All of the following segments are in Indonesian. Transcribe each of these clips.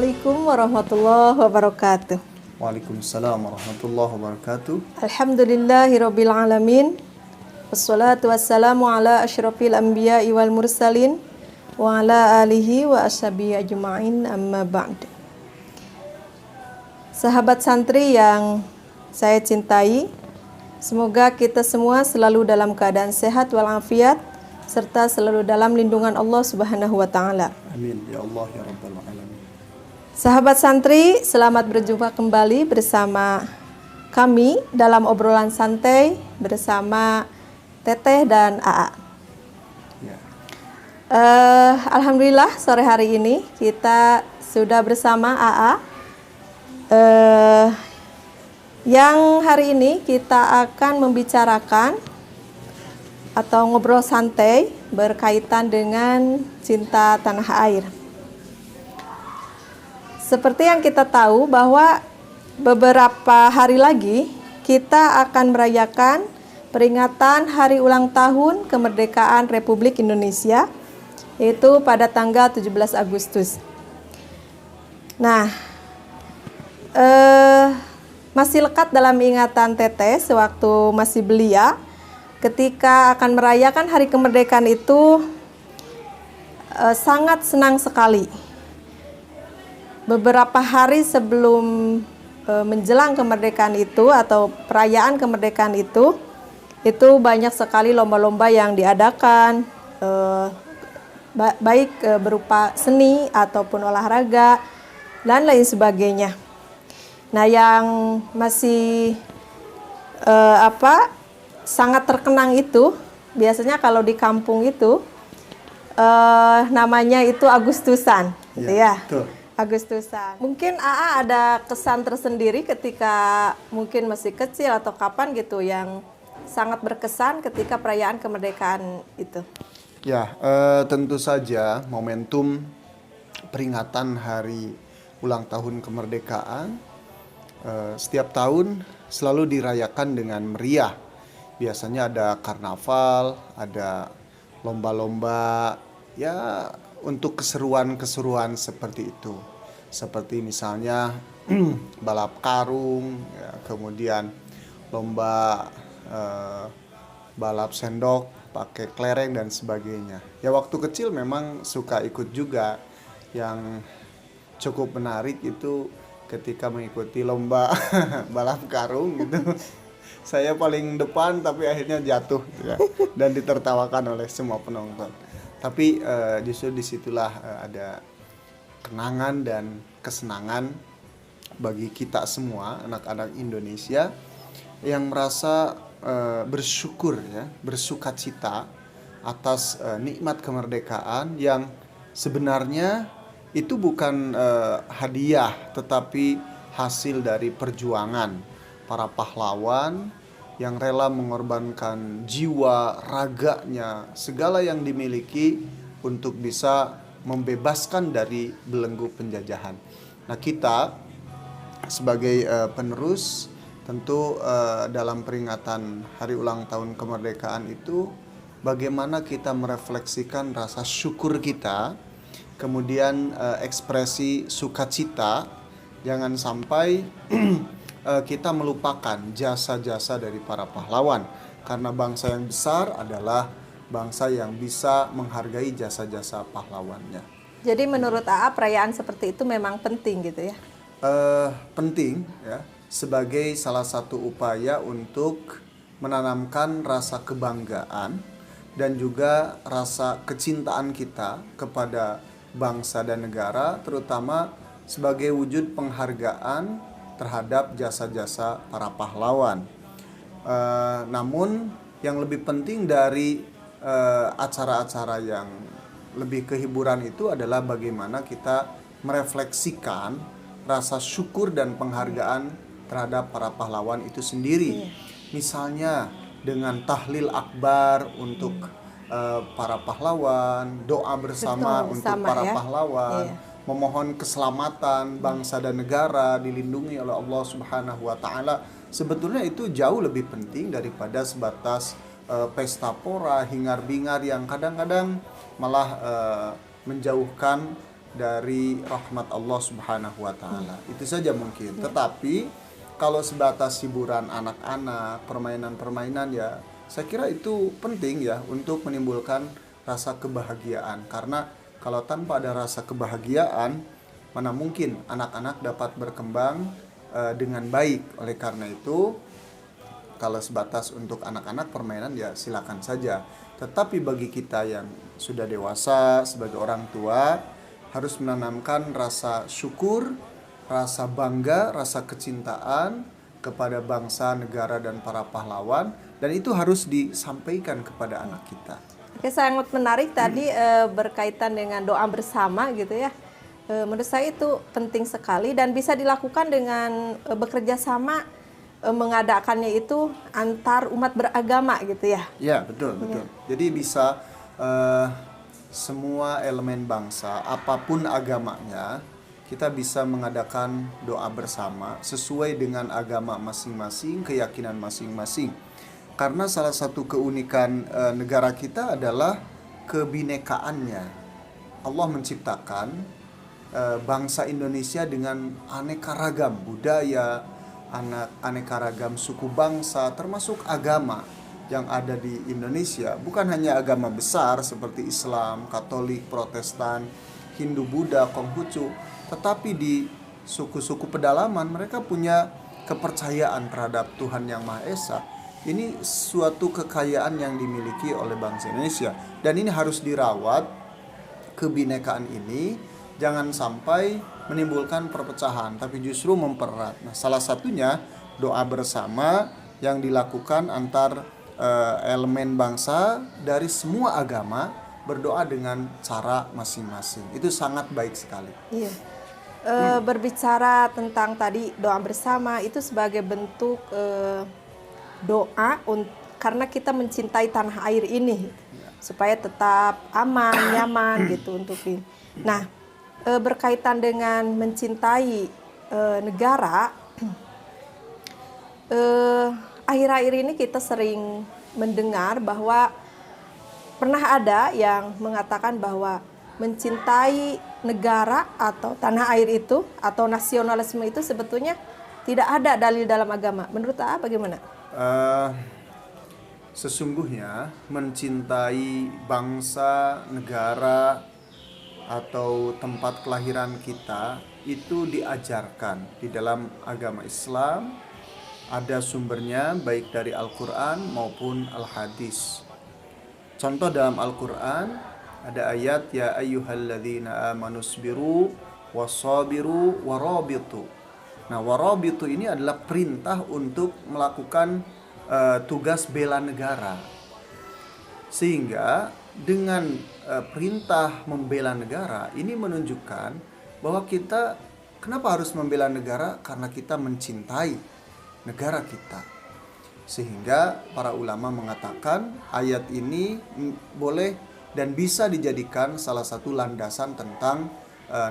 Assalamualaikum warahmatullahi wabarakatuh. Waalaikumsalam warahmatullahi wabarakatuh. Alhamdulillahirabbil alamin. Wassalatu wassalamu ala asyrafil anbiya'i wal mursalin wa ala alihi wa ashabihi ajma'in, amma ba'd. Sahabat santri yang saya cintai, semoga kita semua selalu dalam keadaan sehat walafiat serta selalu dalam lindungan Allah Subhanahu wa taala. Amin ya Allah ya rabbal alamin. Sahabat santri, selamat berjumpa kembali bersama kami dalam obrolan santai bersama Teteh dan AA. Ya. Alhamdulillah sore hari ini kita sudah bersama AA. Yang hari ini kita akan membicarakan atau ngobrol santai berkaitan dengan cinta tanah air. Seperti yang kita tahu bahwa beberapa hari lagi kita akan merayakan peringatan hari ulang tahun kemerdekaan Republik Indonesia, yaitu pada tanggal 17 Agustus. Nah, masih lekat dalam ingatan Teteh sewaktu masih belia, ketika akan merayakan hari kemerdekaan itu sangat senang sekali. Beberapa hari sebelum menjelang kemerdekaan itu atau perayaan kemerdekaan itu banyak sekali lomba-lomba yang diadakan, baik berupa seni ataupun olahraga dan lain sebagainya. Nah, yang masih sangat terkenang itu biasanya kalau di kampung itu namanya itu Agustusan, gitu ya. Betul. Agustusan. Mungkin AA ada kesan tersendiri ketika mungkin masih kecil atau kapan gitu yang sangat berkesan ketika perayaan kemerdekaan itu. Ya, tentu saja momentum peringatan hari ulang tahun kemerdekaan setiap tahun selalu dirayakan dengan meriah. Biasanya ada karnaval, ada lomba-lomba, ya untuk keseruan-keseruan seperti itu. Seperti misalnya balap karung, ya, kemudian lomba balap sendok pakai kelereng dan sebagainya. Ya waktu kecil memang suka ikut juga. Yang cukup menarik itu ketika mengikuti lomba balap karung gitu. Saya paling depan tapi akhirnya jatuh gitu ya, dan ditertawakan oleh semua penonton. Tapi justru disitulah ada kenangan dan kesenangan bagi kita semua anak-anak Indonesia yang merasa bersyukur ya, bersukacita atas nikmat kemerdekaan yang sebenarnya itu bukan hadiah tetapi hasil dari perjuangan para pahlawan yang rela mengorbankan jiwa, raganya, segala yang dimiliki untuk bisa membebaskan dari belenggu penjajahan. Nah, kita sebagai penerus tentu dalam peringatan hari ulang tahun kemerdekaan itu bagaimana kita merefleksikan rasa syukur kita, kemudian ekspresi sukacita, jangan sampai kita melupakan jasa-jasa dari para pahlawan, karena bangsa yang besar adalah bangsa yang bisa menghargai jasa-jasa pahlawannya. Jadi menurut AA perayaan seperti itu memang penting gitu ya? Penting ya, sebagai salah satu upaya untuk menanamkan rasa kebanggaan dan juga rasa kecintaan kita kepada bangsa dan negara, terutama sebagai wujud penghargaan terhadap jasa-jasa para pahlawan. Namun yang lebih penting dari acara-acara yang lebih kehiburan itu adalah bagaimana kita merefleksikan rasa syukur dan penghargaan terhadap para pahlawan itu sendiri. Misalnya dengan tahlil akbar untuk para pahlawan, doa bersama untuk para pahlawan, memohon keselamatan bangsa dan negara dilindungi oleh Allah Subhanahu wa taala. Sebetulnya itu jauh lebih penting daripada sebatas pesta pora, hingar-bingar yang kadang-kadang malah menjauhkan dari rahmat Allah Subhanahu wa taala. Itu saja mungkin. Tetapi kalau sebatas hiburan anak-anak, permainan-permainan, ya saya kira itu penting ya untuk menimbulkan rasa kebahagiaan. Karena kalau tanpa ada rasa kebahagiaan, mana mungkin anak-anak dapat berkembang dengan baik. Oleh karena itu, kalau sebatas untuk anak-anak permainan ya silakan saja. Tetapi bagi kita yang sudah dewasa sebagai orang tua, harus menanamkan rasa syukur, rasa bangga, rasa kecintaan kepada bangsa, negara, dan para pahlawan. Dan itu harus disampaikan kepada anak kita. Oke, sangat menarik tadi berkaitan dengan doa bersama gitu ya. Menurut saya itu penting sekali dan bisa dilakukan dengan bekerja sama, mengadakannya itu antar umat beragama gitu ya. Ya, betul. Jadi bisa semua elemen bangsa, apapun agamanya, kita bisa mengadakan doa bersama sesuai dengan agama masing-masing, keyakinan masing-masing. Karena salah satu keunikan negara kita adalah kebinekaannya. Allah menciptakan bangsa Indonesia dengan aneka ragam budaya, aneka ragam suku bangsa, termasuk agama yang ada di Indonesia. Bukan hanya agama besar seperti Islam, Katolik, Protestan, Hindu, Buddha, Konghucu, tetapi di suku-suku pedalaman mereka punya kepercayaan terhadap Tuhan Yang Maha Esa. Ini suatu kekayaan yang dimiliki oleh bangsa Indonesia, dan ini harus dirawat. Kebinekaan ini jangan sampai menimbulkan perpecahan, tapi justru mempererat. Nah, salah satunya doa bersama yang dilakukan antar elemen bangsa dari semua agama, berdoa dengan cara masing-masing. Itu sangat baik sekali. Iya. Berbicara tentang tadi doa bersama itu sebagai bentuk doa karena kita mencintai tanah air ini supaya tetap aman, nyaman gitu untuk ini. Nah, berkaitan dengan mencintai negara, akhir-akhir ini kita sering mendengar bahwa pernah ada yang mengatakan bahwa mencintai negara atau tanah air itu atau nasionalisme itu sebetulnya tidak ada dalil dalam agama. Menurut A bagaimana? Sesungguhnya mencintai bangsa, negara, atau tempat kelahiran kita itu diajarkan di dalam agama Islam. Ada sumbernya baik dari Al-Quran maupun Al-Hadis. Contoh dalam Al-Quran ada ayat ya ayyuhalladzina amanu sabiru wasabiru warabitu. Nah, warabitu ini adalah perintah untuk melakukan tugas bela negara. Sehingga dengan perintah membela negara ini menunjukkan bahwa kita kenapa harus membela negara? Karena kita mencintai negara kita. Sehingga para ulama mengatakan ayat ini boleh dan bisa dijadikan salah satu landasan tentang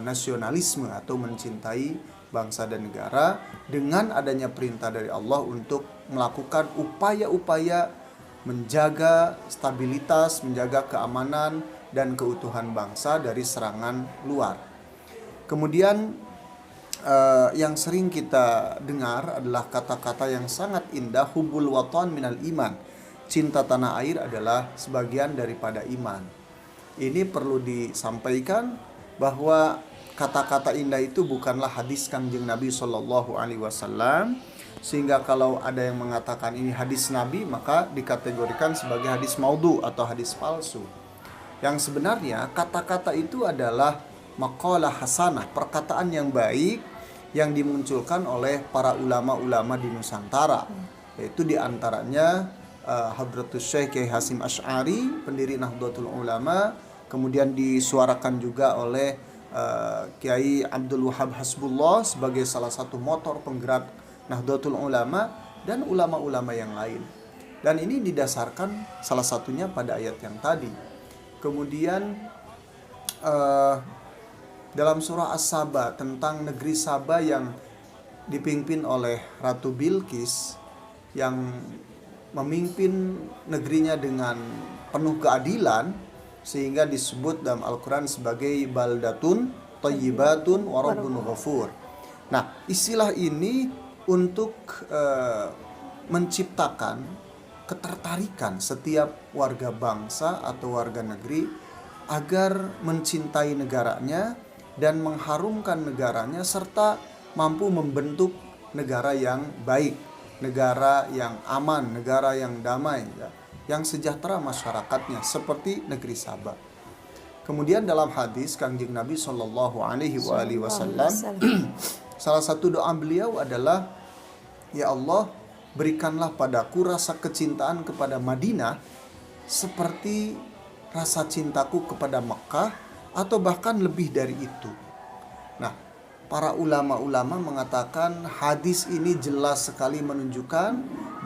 nasionalisme atau mencintai bangsa dan negara, dengan adanya perintah dari Allah untuk melakukan upaya-upaya menjaga stabilitas, menjaga keamanan dan keutuhan bangsa dari serangan luar. Kemudian yang sering kita dengar adalah kata-kata yang sangat indah, hubbul watan minal iman. Cinta tanah air adalah sebagian daripada iman. Ini perlu disampaikan bahwa kata-kata indah itu bukanlah hadis Kangjeng Nabi Shallallahu Alaihi Wasallam, sehingga kalau ada yang mengatakan ini hadis Nabi maka dikategorikan sebagai hadis maudhu atau hadis palsu. Yang sebenarnya kata-kata itu adalah maqalah hasanah, perkataan yang baik yang dimunculkan oleh para ulama-ulama di Nusantara, yaitu diantaranya Hadratus Syekh Kiai Hasim Asy'ari, pendiri Nahdlatul Ulama, kemudian disuarakan juga oleh Kiai Abdul Wahab Hasbullah sebagai salah satu motor penggerak Nahdlatul Ulama, dan ulama-ulama yang lain. Dan ini didasarkan salah satunya pada ayat yang tadi. Kemudian dalam surah As-Saba tentang negeri Saba yang dipimpin oleh Ratu Bilqis, yang memimpin negerinya dengan penuh keadilan, sehingga disebut dalam Al-Quran sebagai baldatun thayyibatun wa rabbun ghafur. Nah, istilah ini untuk menciptakan ketertarikan setiap warga bangsa atau warga negeri agar mencintai negaranya dan mengharumkan negaranya serta mampu membentuk negara yang baik, negara yang aman, negara yang damai, ya, yang sejahtera masyarakatnya seperti negeri Sabah. Kemudian dalam hadis Kangjeng Nabi Shallallahu Alaihi Wasallam, salah satu doa beliau adalah, ya Allah, berikanlah padaku rasa kecintaan kepada Madinah seperti rasa cintaku kepada Mekah atau bahkan lebih dari itu. Nah, para ulama-ulama mengatakan hadis ini jelas sekali menunjukkan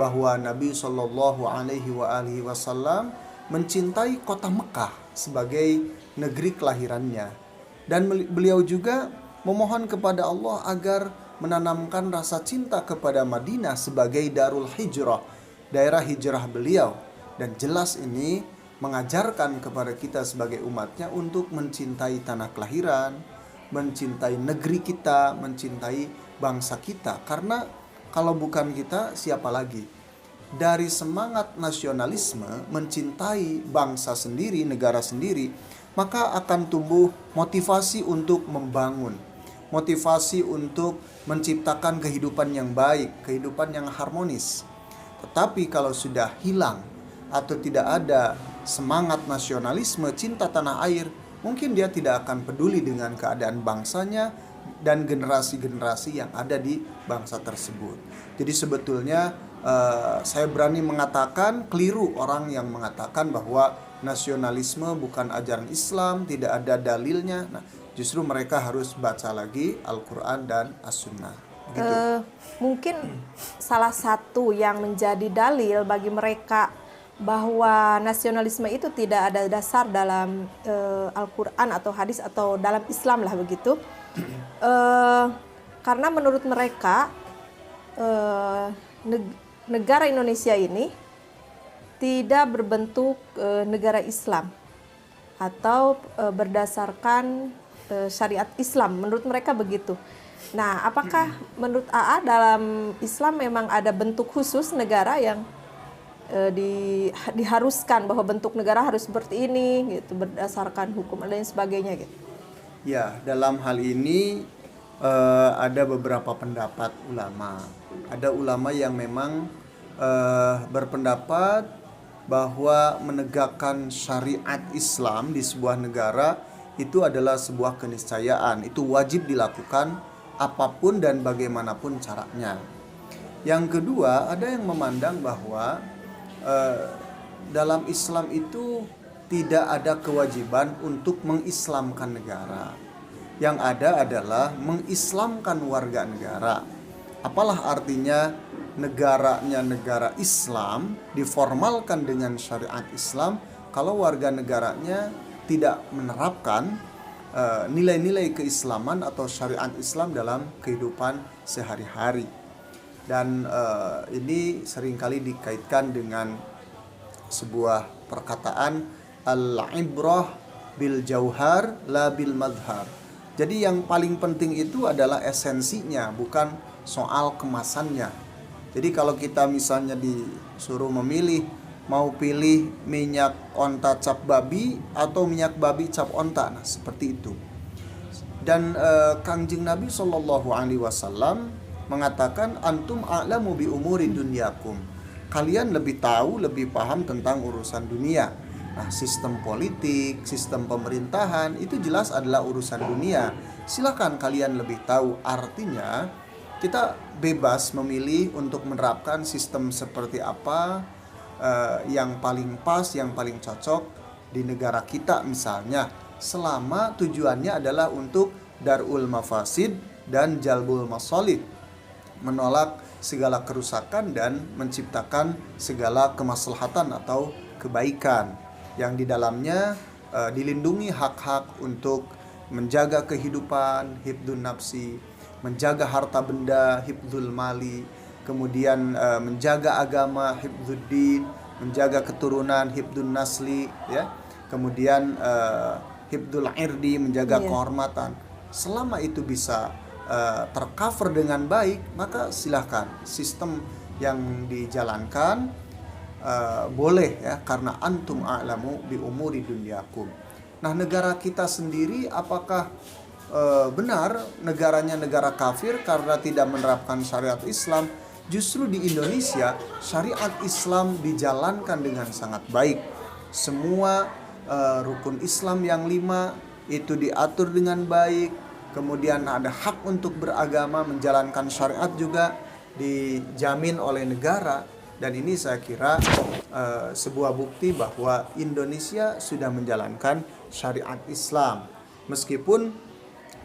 bahwa Nabi Shallallahu Alaihi Wasallam mencintai kota Mekah sebagai negeri kelahirannya, dan beliau juga memohon kepada Allah agar menanamkan rasa cinta kepada Madinah sebagai darul hijrah, daerah hijrah beliau. Dan jelas ini mengajarkan kepada kita sebagai umatnya untuk mencintai tanah kelahiran, mencintai negeri kita, mencintai bangsa kita. Karena kalau bukan kita, siapa lagi? Dari semangat nasionalisme, mencintai bangsa sendiri, negara sendiri, maka akan tumbuh motivasi untuk membangun, motivasi untuk menciptakan kehidupan yang baik, kehidupan yang harmonis. Tetapi kalau sudah hilang atau tidak ada semangat nasionalisme, cinta tanah air, mungkin dia tidak akan peduli dengan keadaan bangsanya dan generasi-generasi yang ada di bangsa tersebut. Jadi sebetulnya saya berani mengatakan keliru orang yang mengatakan bahwa nasionalisme bukan ajaran Islam, tidak ada dalilnya. Nah, justru mereka harus baca lagi Al-Quran dan As-Sunnah. Gitu. Mungkin salah satu yang menjadi dalil bagi mereka bahwa nasionalisme itu tidak ada dasar dalam Al-Quran atau hadis atau dalam Islam lah begitu. Karena menurut mereka negara Indonesia ini tidak berbentuk negara Islam atau berdasarkan syariat Islam. Menurut mereka begitu. Nah, apakah menurut AA dalam Islam memang ada bentuk khusus negara yang diharuskan bahwa bentuk negara harus seperti ini, gitu, berdasarkan hukum dan lain sebagainya, gitu? Ya, dalam hal ini ada beberapa pendapat ulama. Ada ulama yang memang berpendapat bahwa menegakkan syariat Islam di sebuah negara itu adalah sebuah keniscayaan, itu wajib dilakukan apapun dan bagaimanapun caranya. Yang kedua, ada yang memandang bahwa dalam Islam itu tidak ada kewajiban untuk mengislamkan negara. Yang ada adalah mengislamkan warga negara. Apalah artinya negaranya negara Islam diformalkan dengan syariat Islam kalau warga negaranya tidak menerapkan nilai-nilai keislaman atau syariat Islam dalam kehidupan sehari-hari. Dan ini seringkali dikaitkan dengan sebuah perkataan al-ibrah bil jauhar la bil madhar. Jadi yang paling penting itu adalah esensinya, bukan soal kemasannya. Jadi kalau kita misalnya disuruh memilih, mau pilih minyak onta cap babi atau minyak babi cap onta, nah seperti itu. Dan Kangjeng Nabi Shallallahu Alaihi Wasallam mengatakan, antum a'lamu bi umuri dunyakum. Kalian lebih tahu, lebih paham tentang urusan dunia. Nah, sistem politik, sistem pemerintahan itu jelas adalah urusan dunia. Silakan kalian lebih tahu. Artinya kita bebas memilih untuk menerapkan sistem seperti apa yang paling pas, yang paling cocok di negara kita misalnya, selama tujuannya adalah untuk darul mafasid dan jalbul masolid, menolak segala kerusakan dan menciptakan segala kemaslahatan atau kebaikan yang di dalamnya dilindungi hak-hak untuk menjaga kehidupan, hifdzun nafsi, menjaga harta benda, hifdzul mali, kemudian menjaga agama, hifdzuddin, menjaga keturunan, hifdzun nasli, ya. Kemudian hifdzul irdi, menjaga kehormatan. selama itu bisa tercover dengan baik, maka silahkan sistem yang dijalankan boleh ya, karena antum a'lamu bi umuri dunyakum. Nah, negara kita sendiri apakah benar negaranya negara kafir karena tidak menerapkan syariat Islam? Justru di Indonesia syariat Islam dijalankan dengan sangat baik. Semua rukun Islam yang 5 itu diatur dengan baik. Kemudian ada hak untuk beragama, menjalankan syariat juga dijamin oleh negara. Dan ini saya kira sebuah bukti bahwa Indonesia sudah menjalankan syariat Islam. Meskipun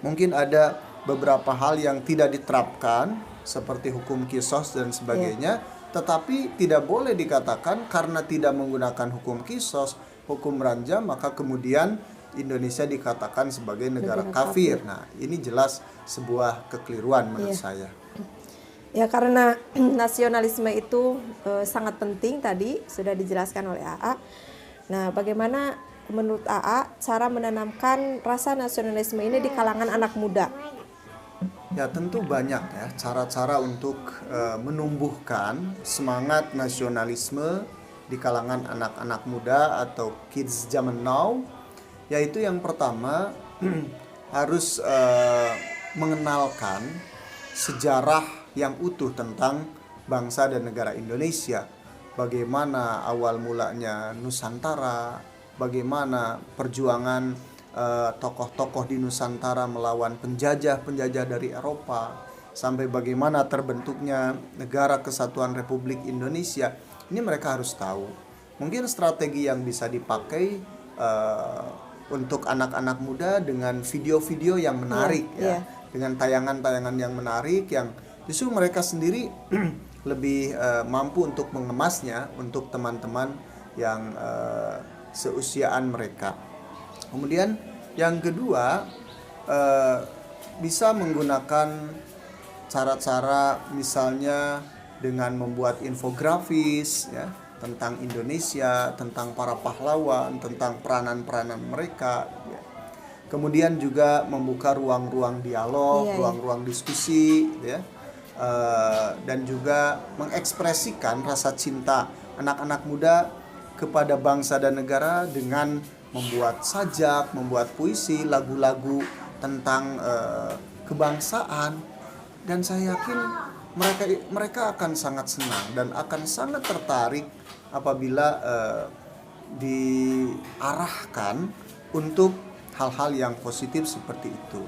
mungkin ada beberapa hal yang tidak diterapkan seperti hukum qisas dan sebagainya, tetapi tidak boleh dikatakan karena tidak menggunakan hukum qisas, hukum ranjam, maka kemudian Indonesia dikatakan sebagai negara kafir. Nah, ini jelas sebuah kekeliruan menurut saya. Ya, karena nasionalisme itu sangat penting, tadi sudah dijelaskan oleh AA. Nah, bagaimana menurut AA cara menanamkan rasa nasionalisme ini di kalangan anak muda? Ya, tentu banyak ya cara-cara untuk menumbuhkan semangat nasionalisme di kalangan anak-anak muda atau kids zaman now. Yaitu yang pertama harus mengenalkan sejarah yang utuh tentang bangsa dan negara Indonesia. Bagaimana awal mulanya Nusantara, bagaimana perjuangan tokoh-tokoh di Nusantara melawan penjajah-penjajah dari Eropa, sampai bagaimana terbentuknya Negara Kesatuan Republik Indonesia. Ini mereka harus tahu. Mungkin strategi yang bisa dipakai untuk anak-anak muda dengan video-video yang menarik dengan tayangan-tayangan yang menarik yang justru mereka sendiri lebih mampu untuk mengemasnya untuk teman-teman yang seusiaan mereka. Kemudian yang kedua, bisa menggunakan cara-cara misalnya dengan membuat infografis ya, tentang Indonesia, tentang para pahlawan, tentang peranan-peranan mereka ya. Kemudian juga membuka ruang-ruang dialog, ruang-ruang diskusi ya. Dan juga mengekspresikan rasa cinta anak-anak muda kepada bangsa dan negara dengan membuat sajak, membuat puisi, lagu-lagu tentang kebangsaan. Dan saya yakin mereka akan sangat senang dan akan sangat tertarik apabila diarahkan untuk hal-hal yang positif seperti itu.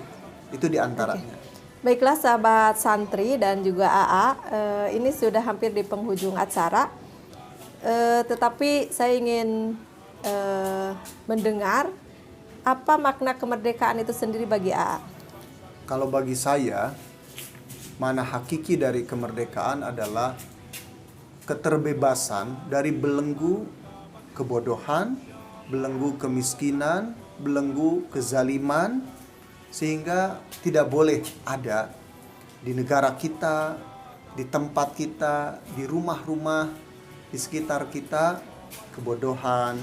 Itu diantaranya. Baiklah sahabat santri dan juga AA, ini sudah hampir di penghujung acara. Tetapi saya ingin mendengar apa makna kemerdekaan itu sendiri bagi AA. Kalau bagi saya, mana hakiki dari kemerdekaan adalah keterbebasan dari belenggu kebodohan, belenggu kemiskinan, belenggu kezaliman, sehingga tidak boleh ada di negara kita, di tempat kita, di rumah-rumah, di sekitar kita kebodohan,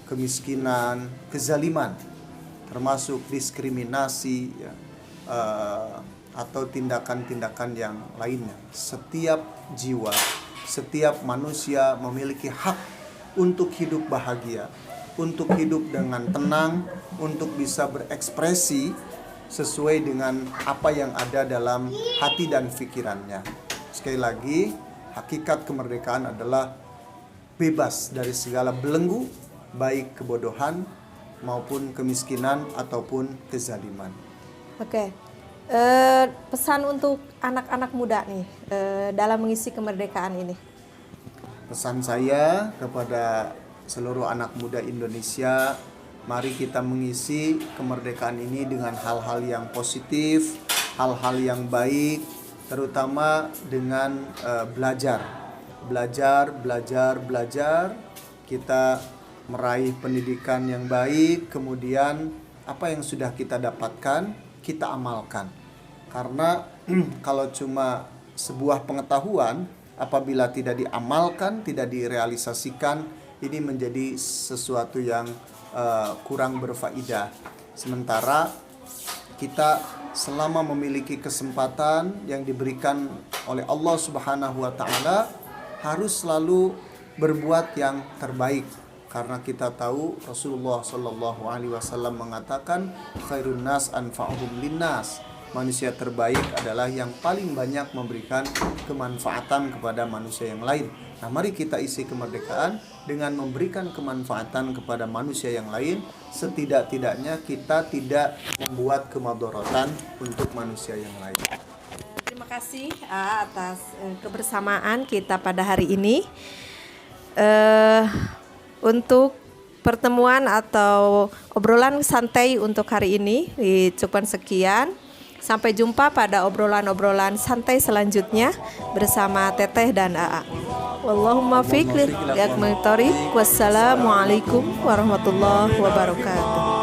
kemiskinan, kezaliman, termasuk diskriminasi ya, atau tindakan-tindakan yang lainnya. Setiap jiwa, setiap manusia memiliki hak untuk hidup bahagia, untuk hidup dengan tenang, untuk bisa berekspresi sesuai dengan apa yang ada dalam hati dan pikirannya. Sekali lagi, hakikat kemerdekaan adalah bebas dari segala belenggu, baik kebodohan maupun kemiskinan ataupun kezaliman. Oke. Pesan untuk anak-anak muda nih dalam mengisi kemerdekaan ini. Pesan saya kepada seluruh anak muda Indonesia, mari kita mengisi kemerdekaan ini dengan hal-hal yang positif, hal-hal yang baik, terutama dengan belajar. Kita meraih pendidikan yang baik, kemudian apa yang sudah kita dapatkan, kita amalkan. Karena kalau cuma sebuah pengetahuan, apabila tidak diamalkan, tidak direalisasikan, ini menjadi sesuatu yang kurang berfaedah. Sementara kita selama memiliki kesempatan yang diberikan oleh Allah Subhanahu wa taala harus selalu berbuat yang terbaik, karena kita tahu Rasulullah Shallallahu alaihi wasallam mengatakan khairun nas anfa'uhum linnas. Manusia terbaik adalah yang paling banyak memberikan kemanfaatan kepada manusia yang lain. Nah, mari kita isi kemerdekaan dengan memberikan kemanfaatan kepada manusia yang lain. Setidak-tidaknya kita tidak membuat kemadharatan untuk manusia yang lain. Terima kasih atas kebersamaan kita pada hari ini. Untuk pertemuan atau obrolan santai untuk hari ini cukup sekian. Sampai jumpa pada obrolan-obrolan santai selanjutnya bersama Teteh dan AA. Wallahumma fiqh. Wassalamualaikum warahmatullahi wabarakatuh.